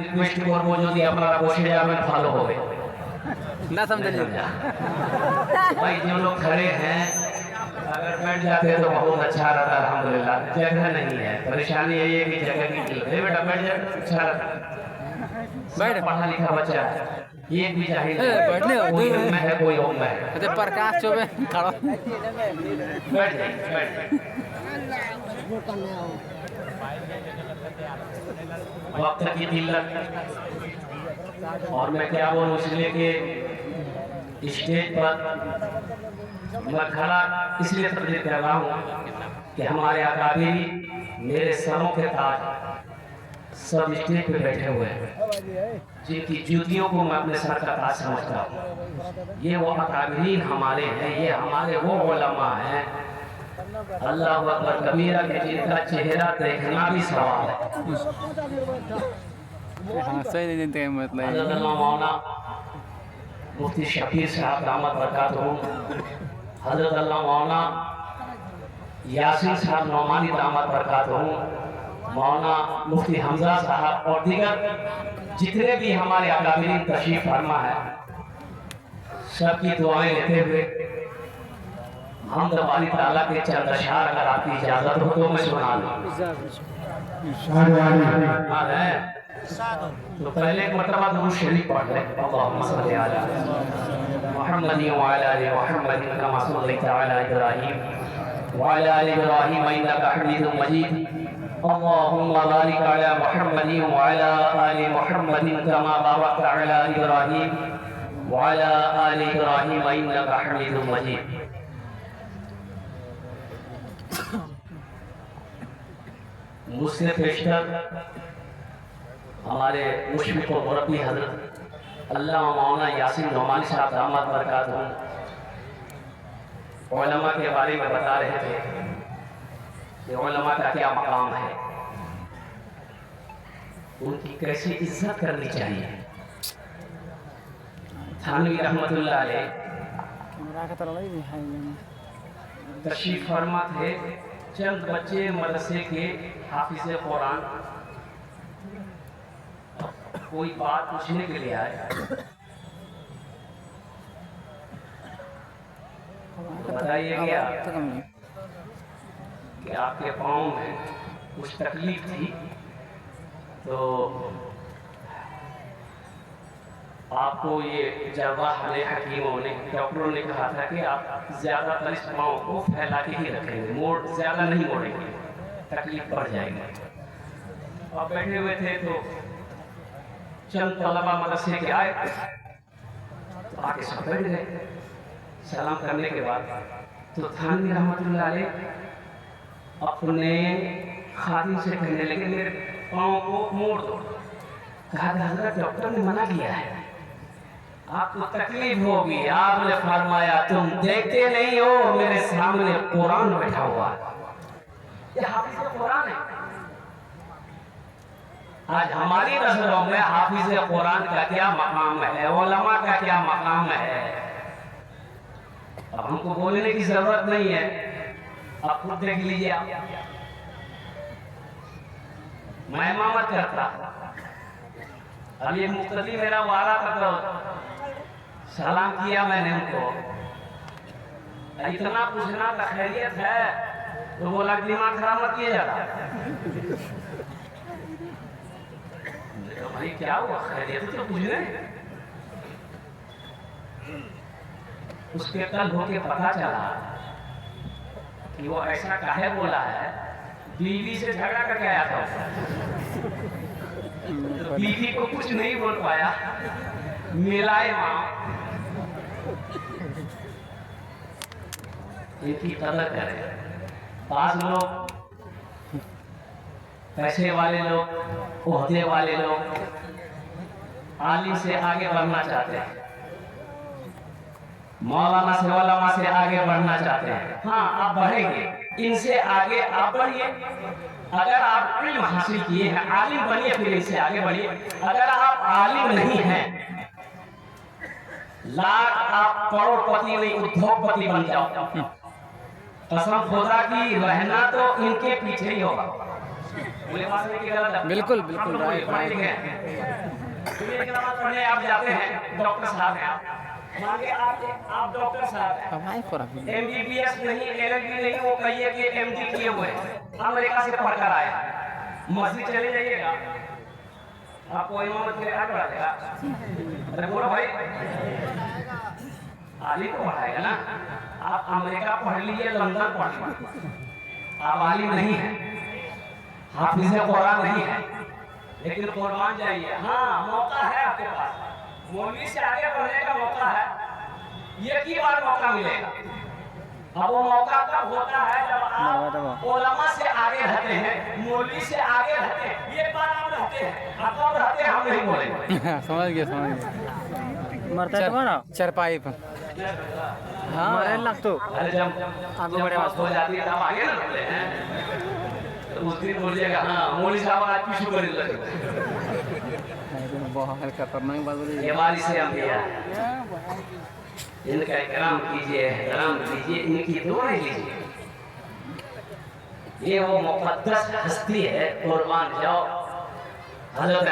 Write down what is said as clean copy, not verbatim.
Request করবো যদি আপনারা বসে যাবেন ভালো হবে ना समझ भाई जो लोग खड़े हैं अगर बैठ जाते हैं तो बहुत अच्छा रहता है। अल्हम्दुलिल्लाह जगह नहीं है, परेशानी यही है कि जगह की नहीं है। बेटा बैठ जाए अच्छा रहता है। बैठ। पढ़ा लिखा बच्चा है, एक भी जाहिल नहीं है। बैठने हो, कोई दूर है। उम्र है कोई उम्र है। अच्छा प्रकाश चौबे खड़ा बैठ जाइए, बैठ जाइए। वक्त की किल्लत और मैं क्या बोलूं, इसलिए कि स्टेज पर मैं खड़ा इसलिए तकरीर कर रहा हूँ कि हमारे अकाबिरी मेरे सरों के ताज सब स्टेज पे बैठे हुए हैं, जिनकी जूतियों को मैं अपने सर का ताज समझता हूँ। ये वो अकाबिरीन हमारे हैं, ये हमारे वो उलमा हैं, अल्लाह अकबर कबीरा के जिनका चेहरा देखना भी सवाल है। हाँ सही नहीं जानते मतलब हज़रत मौलाना मुफ्ती शफीर साहब दामद बरकातहू, हज़रत मौलाना यासीन साहब नौमानी दामद बरकातहू, मौलाना मुफ्ती हमजा साहब और दीगर जितने भी हमारे अकाबिरीन तशरीफ फरमा है, सबकी दुआएं लेते हुए हम दबारी ताला के चंद अशआर अगर आपकी इजाजत हो तो मैं सुना लूं। तो पहले एक मरतबा दुरूद शरीफ पढ़ लें। अल्लाहुम्मा सल्ली अला मुहम्मद व अला आलि मुहम्मद कमा सल्लैता अला इब्राहीम व अला आलि इब्राहीम इन्नका हमीदुम मजीद। अल्लाहुम्मा बारिक अला मुहम्मद व अला आलि मुहम्मद कमा बारकता अला इब्राहीम व अला आलि इब्राहीम इन्नका हमीदुम मजीद। मुझसे पेशतर हमारे मुशफ़िक़ व मुरब्बी हज़रत अल्लामा मौलाना यासीन नौमानी साहब दामद बरकातहू उलमा के बारे में बता रहे थे कि उलमा का क्या मकाम है, उनकी कैसी इज्जत करनी चाहिए। थानवी रहमतुल्लाह अलैह तशरीफ फरमा थे, चंद बच्चे मदरसे के हाफिज़ कुरान कोई बात पूछने के लिए आए, बताइए क्या कि आपके पाँव में कुछ तकलीफ थी, तो आपको ये जर्राह ने हकीमों ने डॉक्टरों ने कहा था कि आप ज़्यादातर इस पाँव को फैला के ही रखेंगे, मोड़ ज़्यादा नहीं मोड़ेंगे, तकलीफ बढ़ जाएगी। आप बैठे हुए थे तो चंद तलबा मदरसे के आए तो आके सब बैठ गए। सलाम करने के बाद तो थानवी रहमतुल्लाह अलैह अपने खादिम से कहने लगे मेरे पाँव को मोड़ दो। कहा हज़रत डॉक्टर ने मना किया है, आपको तकलीफ होगी। आपने फरमाया तुम देखते नहीं हो मेरे सामने कुरान बैठा हुआ है, ये हाफिज़ कुरान है। आज हमारी नजरों में हाफिज़ कुरान का क्या मकाम है, उलमा का क्या मकाम है, अब हमको बोलने की जरूरत नहीं है, आप खुद देख लीजिए। मैं इमामत करता, अब ये मुक्तदी मेरा वारा था तो सलाम किया मैंने उनको, इतना पूछना था खैरियत है, तो बोला दिमाग खराब मत किया जाता। तो भाई क्या हुआ, खैरियत तो पूछने। उसके कल होके पता चला कि वो ऐसा काहे बोला है, बीवी से झगड़ा करके आया था। तो बीवी को कुछ नहीं बोल पाया, मिलाए माँ। इनकी कदर करें। पास लोग, पैसे वाले लोग, ओहदे वाले लोग आलिम से आगे बढ़ना चाहते हैं, मौलाना से उलमा से आगे बढ़ना चाहते हैं। हाँ आप बढ़ेंगे, इनसे आगे आप बढ़िए। अगर आप इल्म हासिल किए हैं, आलिम बनिए, फिर इनसे आगे बढ़िए। अगर आप आलिम नहीं हैं, लाख आप करोड़पति नहीं उद्योगपति बन जाओ, कसम खुदा की रहना तो इनके पीछे ही होगा। उलेमा से की गलत है। बिल्कुल, हम बिल्कुल, लोग राइट, पढ़े राइट। लिखे हैं। फिर एक नमाज पढ़ने आप जाते हैं, डॉक्टर साहब हैं आप, मान के आप डॉक्टर साहब हैं, हमारे पर अभी MBBS नहीं, LLB नहीं, वो कहिए कि MD किए हुए हैं, अमेरिका से पढ़कर आए हैं। मस्जिद चले जाइएगा, आपको इमामत के लिए आगे बढ़ा देगा। अरे बोलो भाई, आलिम को पढ़ाएगा ना। आप अमेरिका पढ़ लीजिए, लंदन पढ़ लीजिए, आप आलिम नहीं है, हाफिज़ कुरान नहीं है, लेकिन कुरान जाइए। हाँ, मौका है आपके पास, मौलवी से आगे बढ़ने का मौका है, ये की बार मौका मिलेगा। अब वो मौका कब होता है जब आप उलमा से आगे रहते हैं, मौलवी से आगे रहते हैं। ये बार आप रहते हैं, आप कब रहते हैं हम नहीं बोलेंगे। समझ गया मरता है तुम्हारा चरपाई पर मरे लग तो अरे जब बड़े बात हो जाती है तब आगे ना रहते हैं, तो उस दिन बोलिएगा हाँ मौलवी साहब आज पीछू कर लगे। बहुत खतरनाक बात बोली। ये वाली से हम दिया, इनका इकराम कीजिए, एहतराम कीजिए, इनकी दुआ लीजिए। ये वो मुक़द्दस हस्ती है, कुर्बान जाओ हज़रत